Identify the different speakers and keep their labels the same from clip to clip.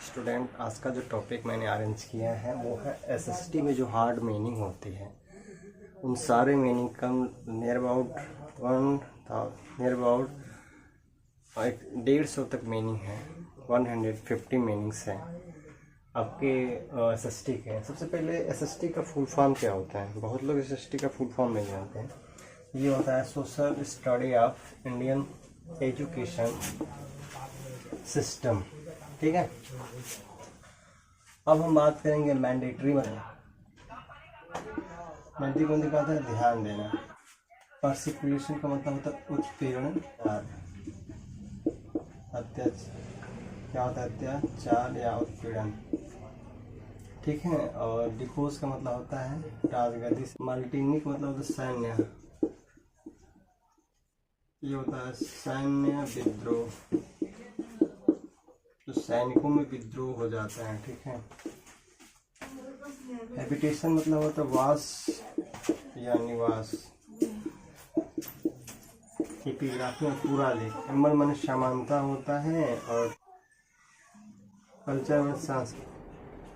Speaker 1: Student, आज का जो टॉपिक मैंने अरेंज किया है वो है एसएसटी में जो हार्ड मीनिंग होती है उन सारे मीनिंग का नियर अबाउट 150 तक मीनिंग है। 150 मीनिंग्स हैं आपके एसएसटी के। सबसे पहले एसएसटी का फुल फॉर्म क्या होता है? बहुत लोग एसएसटी का फुल फॉर्म नहीं जानते हैं। ये होता है social study of Indian education system. ठीक है, अब हम बात करेंगे मैंडेटरी मैंडेटरी का होता है ध्यान देना। पर्सिक्यूशन का मतलब होता है उत्पीड़न। अत्याचार क्या होता है? अत्याचार या उत्पीड़न। ठीक है, और डिपोज का मतलब होता है राजगद्दी। मल्टीनी का मतलब होता है सैन्य। ये होता है सैन्य विद्रोह, तो सैनिकों में विद्रोह हो जाता है। ठीक है, हैबिटेशन मतलब होता है वास या निवास। एपिग्राफी में पूरा लेख। एम्बल मन समानता होता है, और कल्चर में संस्कृति।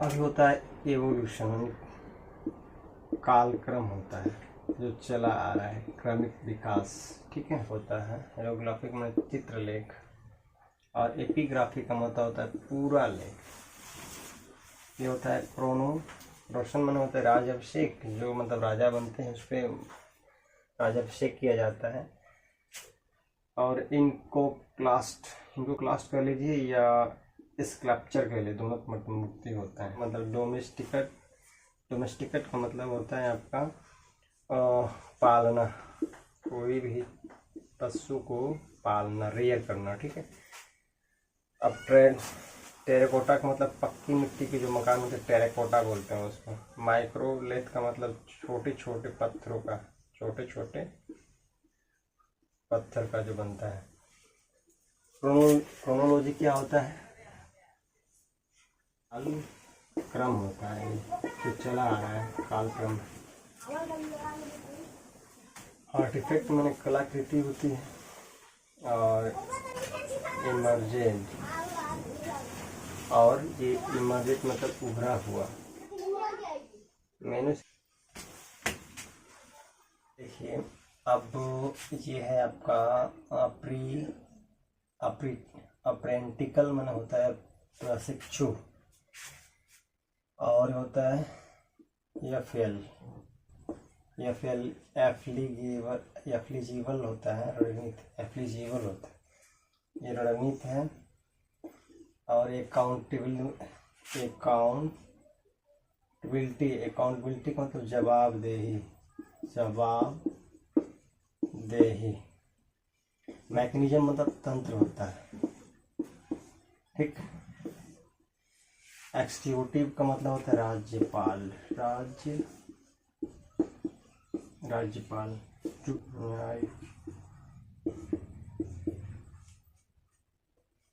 Speaker 1: अभी होता है एवोल्यूशन, कालक्रम होता है जो चला आ रहा है, क्रमिक विकास। ठीक है, होता है हेरोग्राफिक में चित्रलेख, और एपिग्राफी का मतलब होता है पूरा लेख। ये होता है रोशन मन होता है राजाभिषेक, जो मतलब राजा बनते हैं उस पर राजाभिषेक किया जाता है। और इनको क्लास्ट कर लीजिए या स्कल्पचर कह लीजिए, दोनों मूर्ति होता है। मतलब डोमेस्टिकेट का मतलब होता है आपका पालना, कोई भी पशु को पालना, रेयर करना। ठीक है, अब टेराकोटा का मतलब पक्की मिट्टी के जो मकान होते हैं टेराकोटा बोलते हैं उसको। माइक्रोलेथ का मतलब छोटे छोटे पत्थरों का, छोटे छोटे पत्थर का जो बनता है। क्रोनोलॉजी क्या होता है? क्रम होता है जो चला आ रहा है, कालक्रम। आर्टिफैक्ट माने कलाकृति होती है, और इमर्जेंट, और ये इमर्जेंट मतलब उभरा हुआ। मैंने देखिए, अब ये है आपका अप्रेंटिकल माने होता है प्रशिक्षु, और होता है एफ्लीजिबल होता है, रणनीति एफ्लीजिबल होता है, ये रणनीति है। और अकाउंटेबिलिटी का मतलब जवाबदेही। मैकेनिज्म मतलब तंत्र होता है। ठीक, एक्सिक्यूटिव का मतलब होता है राज्यपाल।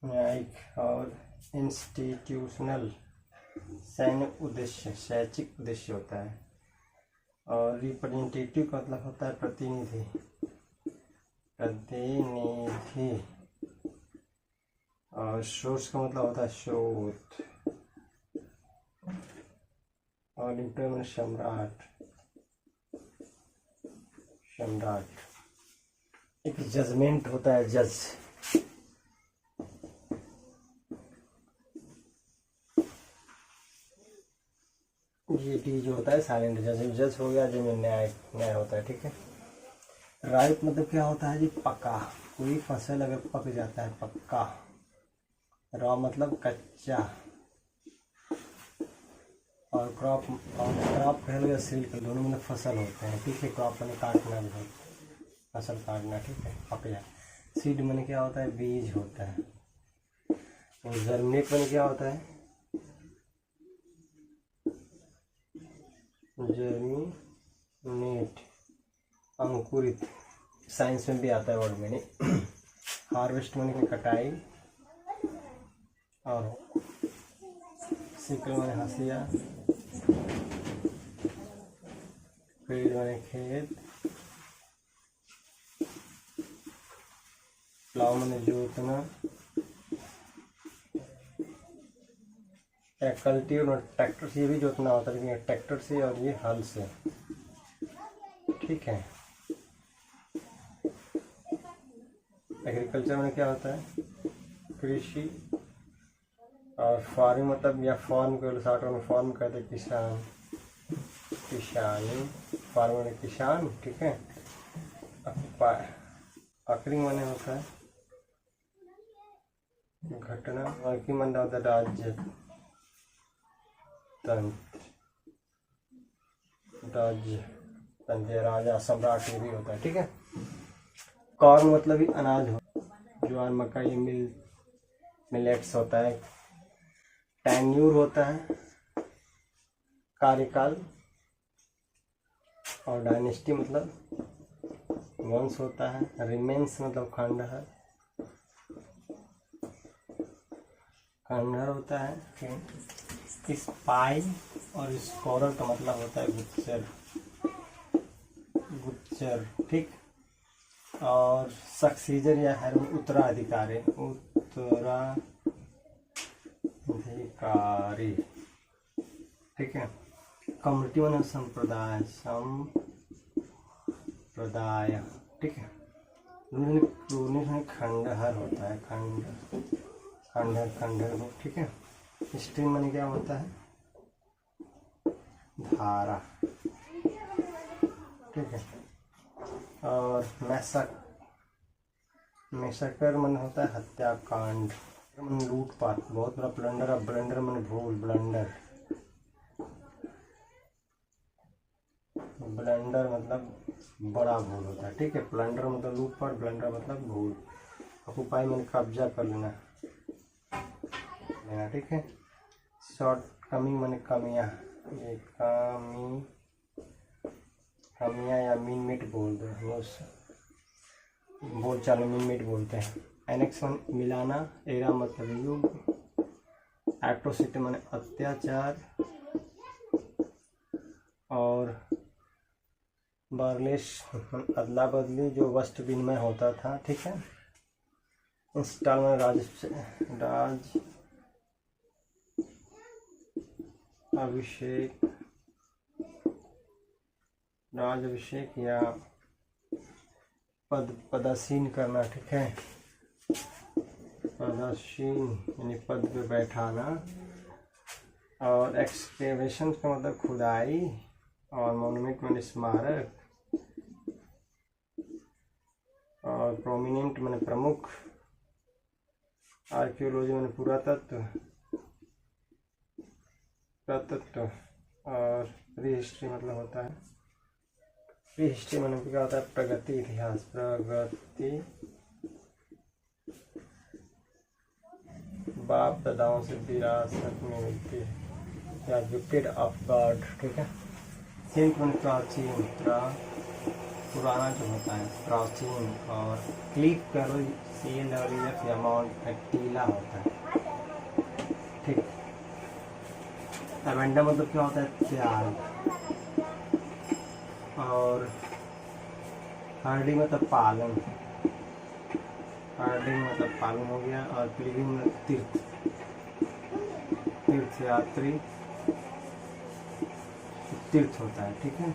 Speaker 1: न्यायिक। और इंस्टीट्यूशनल शैक्षिक उद्देश्य होता है। और रिप्रेजेंटेटिव का मतलब होता है प्रतिनिधि। और सोर्स का मतलब होता है स्रोत। और इंटरनल सम्राट। एक जजमेंट होता है, जज। ये टी जो होता है साइलेंट जज हो गया, जमीन न्याय होता है। ठीक है, राइप मतलब क्या होता है जी? पका। कोई फसल अगर पक जाता है, पक्का। रॉ मतलब कच्चा। और क्रॉप कह लो या सिल्क, दोनों मतलब फसल होते हैं। ठीक है, क्रॉप मैंने काटना भी होता है, फसल काटना। ठीक है, पक जाए। सीड मैंने क्या होता है? बीज होता है। और जर्मिनेट मैंने क्या होता है? जर्मिनेट, अंकुरित। साइंस में भी आता है वर्ड मैंने। हार्वेस्ट मैंने कटाई, और सिकल मैंने हंसिया, फील्ड मैंने खेत, प्लाव मैंने जोतना, कल्टीवेटर और ट्रैक्टर से ये भी जोतना होता है, लेकिन ट्रैक्टर से और ये हल से। ठीक है, एग्रीकल्चर में क्या होता है, कृषि, और फार्मिंग मतलब या फार्म को शॉर्ट में फार्म कहते हैं, किसान, किसानी, फार्म में किसान। ठीक है, आखिरी माने होता है घटना, और की माने होता है राज्य तंत्र, राज्य तंत्र, राजा सम्राट ये भी होता है। ठीक है, कॉर्न मतलब ही अनाज हो, ज्वार, मकई, मिलेट्स होता है। टेन्यूर होता है कार्यकाल, और डायनेस्टी मतलब वंश होता है। रिमेन्स मतलब खंडहर, खंडहर होता है। स्पाई और स्कोरर का मतलब होता है गुप्तचर, गुप्तचर। ठीक, और सक्सीजर या है उत्तराधिकारी, उत्तराधिकारी। ठीक है, कम्युनिटी माने संप्रदाय, संप्रदाय। ठीक है, खंडहर होता है, खंडहर, खंडहर। ठीक है, स्ट्रीम माने क्या होता है, धारा। ठीक है, और मैसेकर मन होता है हत्याकांड, मन लूटपाट, बहुत बड़ा प्लंडर। अब ब्लंडर मन भूल, ब्लंडर, ब्लंडर मतलब बड़ा भूल होता है। ठीक है, प्लंडर मतलब लूटपाट, ब्लंडर मतलब भूल। ऑक्युपाई मन कब्जा कर लेना। ठीक है, शॉर्ट कमिंग माने कमियाँ, ये कमियाँ या मीन मीट बोलते हैं, बोल चाल में मीन मीट बोलते हैं। एनेक्स वन मिलाना, एरा मतलब युग, एट्रोसिटी माने अत्याचार, और बार्लेस अदला बदली, जो वस्त्र विनिमय होता था। ठीक है, इंस्टॉल में राज अभिषेक, राज अभिषेक या पदासीन करना। ठीक है, पदासीन यानी पद पे बैठाना। और एक्सकेवेशन का मतलब खुदाई, और मोनुमेंट माने स्मारक, और प्रोमिनेंट माने प्रमुख, आर्कियोलॉजी माने पुरातत्व, और प्री हिस्ट्री मतलब होता है, प्री हिस्ट्री माने क्या होता है, प्रगति, इतिहास, प्रगति, बाप दादाओं से विरासत में मिलती है, या गिफ्टेड ऑफ गॉड। ठीक है, सेंट माने प्राचीन, पुराना जो होता है, प्राचीन। और क्लिप करो, CLF अमाउंट में टीला होता है। ठीक, एवेंडा मतलब क्या होता है, त्याग। और हर्डिंग मतलब पालन, हर्डिंग मतलब पालन हो गया। और पिलग्रिम मतलब तीर्थ, तीर्थयात्री, तीर्थ होता है। ठीक है,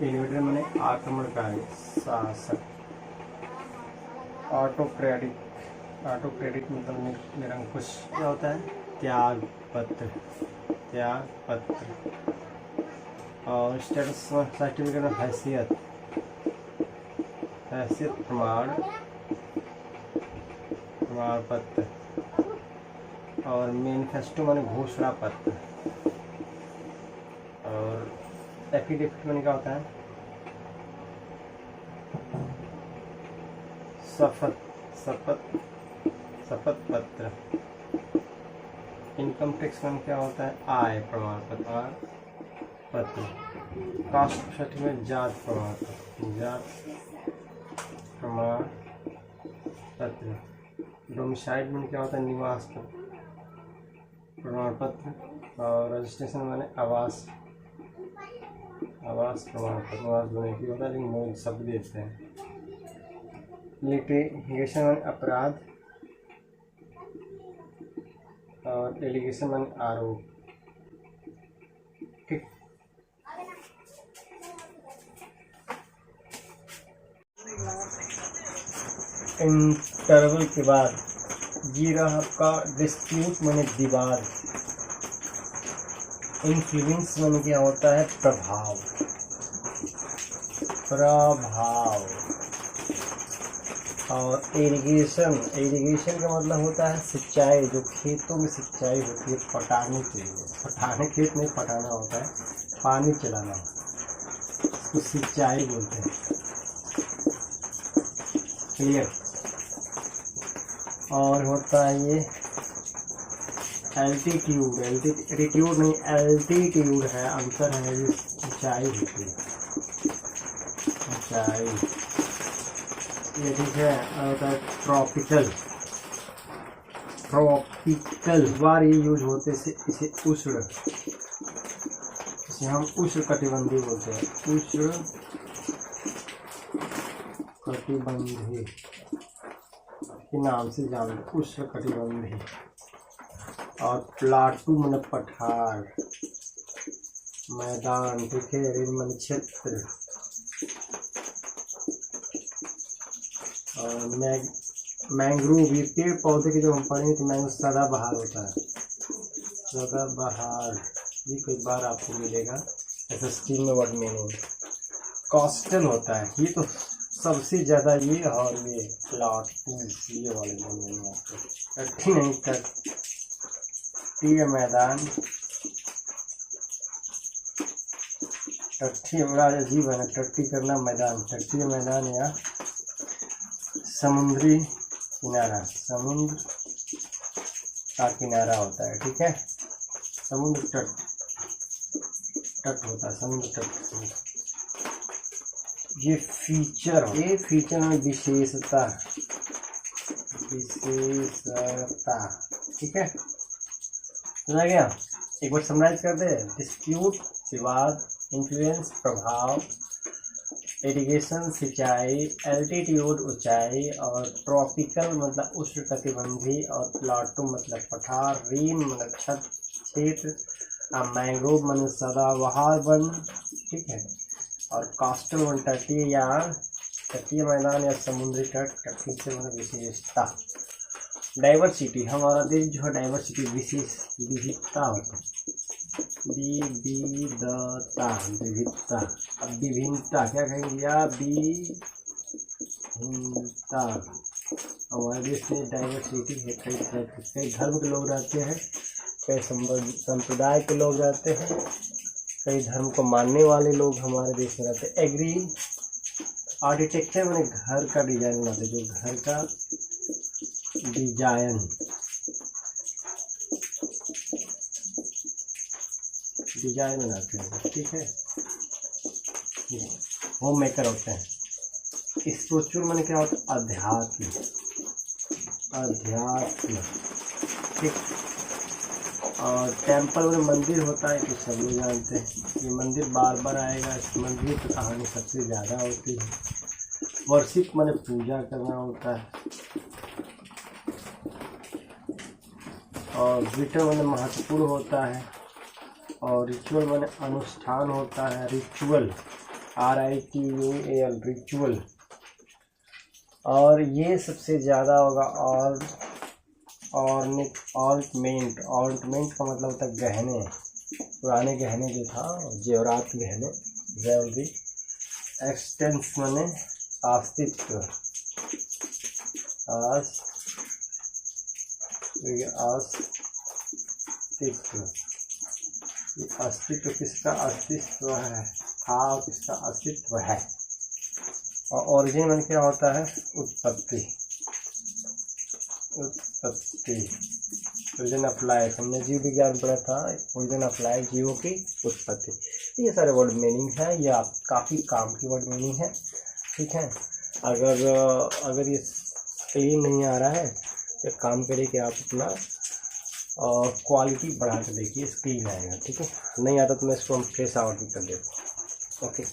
Speaker 1: इन्वेडर माने आक्रमणकारी, शासक। ऑटोक्रेटिक, ऑटोक्रेटिक मतलब निरंकुश। क्या होता है, त्याग पत्र, त्याग पत्र। और स्टेटस सर्टिफिकेट में हैसियत, हैसियत प्रमाण, प्रमाण पत्र। और मैनिफेस्टो माने घोषणा पत्र। और एफिडेविट माने क्या होता है, शपथ पत्र। इनकम टैक्स में क्या होता है, आय प्रमाण पत्र। कास्ट सर्टिफिकेट, जात प्रमाण पत्र, जात प्रमाण पत्र। डोमिसाइल में क्या होता है, निवास प्रमाण पत्र। और रजिस्ट्रेशन माने आवास, आवास प्रमाण पत्र। आवास बनने की होता है, लेकिन वो शब्द देते हैं। लिटिगेशन माने अपराध और एलिगेशन माने आरोप। ठीक, इंटरवल के बाद ये रहा आपका डिस्प्यूट माने विवाद। इन्फ्लुएंस माने क्या होता है? प्रभाव, प्रभाव। और इरिगेशन, इरिगेशन का मतलब होता है सिंचाई, जो खेतों में सिंचाई होती है पटाने के लिए। पटाने, खेत में पटाना होता है, पानी चलाना, उसको सिंचाई बोलते हैं। क्लियर? और होता है ये एल्टीट्यूड, एल्टीट्यूड नहीं, एल्टीट्यूड है, आंसर है ये ऊंचाई होती है, ऊंचाई। ये ठीक है। और होता है ट्रॉपिकल, ट्रॉपिकल बार ये यूज होते से इसे उष्ण, इसे हम उष्ण कटिबंधी बोलते हैं, उष्ण कटिबंधी के नाम से जानते, उष्ण कटिबंधी। और प्लाटू मन पठार, मैदान, ठीक है, रेल मन क्षेत्र। और मैंग्रोव, ये पेड़ पौधे के जो हम पढ़ेंगे तो मैंग्रोव सदाबहार होता है, सदाबहार। ये कई बार आपको मिलेगा SST में वर्ड मीनिंग। कोस्टल होता है, ये तो सबसे ज़्यादा ये, और ये प्लाटू, ये वाले बनेंगे आपको। तट्टी नहीं, तटीय मैदान, तट्टी बड़ा अजीब है ना, तट्टी करना मैदान, तटीय मैदान या समुद्री किनारा, समुद्र का किनारा होता है, ठीक है, समुद्र तट, तट होता है, समुद्र तट। ये फीचर, ये फीचर में विशेषता, विशेषता, ठीक है, समझा गया? एक बार समराइज कर दे। डिस्प्यूट विवाद, इन्फ्लुएंस प्रभाव, इरिगेशन सिंचाई, एल्टीट्यूड ऊंचाई, और ट्रॉपिकल मतलब उष्णकटिबंधी, और प्लाटू मतलब पठार, रीन मतलब छत क्षेत्र, मैंग्रोव मतलब सदाबहार वन, ठीक है, और कोस्टल मतलब तटीय या तटीय मैदान या समुद्री तट, तटीय से मतलब विशेषता। डाइवर्सिटी, हमारा देश जो है डाइवर्सिटी, विशेष विविधता होता है, विविधता, विविधता। अब विभिन्नता क्या कहेंगे? या विभिन्नता। हमारे देश में डाइवर्सिटी है, कई धर्म के लोग रहते हैं, कई संप्रदाय के लोग रहते हैं, कई धर्म को मानने वाले लोग हमारे देश में रहते हैं। एग्री आर्किटेक्चर में घर का डिजाइन बनाते हैं, जो घर का डिजाइन, डिजाइन बनाते हैं, ठीक है, होम मेकर होते हैं। स्पिरिचुअल माने क्या होता है? अध्यात्म, अध्यात्म, ठीक। और टेम्पल में मंदिर होता है, तो सब लोग जानते हैं, ये मंदिर बार बार आएगा, इस मंदिर की कहानी सबसे ज़्यादा होती है। वर्शिप माने पूजा करना होता है, और विटर माने महत्वपूर्ण होता है, और रिचुअल माने अनुष्ठान होता है, रिचुअल, RITUAL, रिचुअल। और ये सबसे ज़्यादा होगा ऑर्नामेंट, ऑर्नामेंट का मतलब होता है गहने, पुराने गहने जो था, जेवरात गहने, ज्वेलरी। एक्सटेंस माने अस्तित्व, अस्तित्व, अस्तित्व किसका अस्तित्व है? हाँ, किसका अस्तित्व है। और ओरिजिन में क्या होता है? उत्पत्ति, उत्पत्ति, ओरिजिन ऑफ लाइफ, हमने जीव विज्ञान पढ़ा था, ओरिजिन ऑफ लाइफ, जीवों की उत्पत्ति। ये सारे वर्ड मीनिंग है, ये आप काफ़ी काम की वर्ड मीनिंग है, ठीक है। अगर ये क्लीन नहीं आ रहा है तो काम करिए कि आप अपना क्वालिटी बढ़ा के देखिए, क्लीन आएगा, ठीक है। नहीं आता तो मैं इसको हम फ्रेश आउट भी कर देता हूँ। ओके।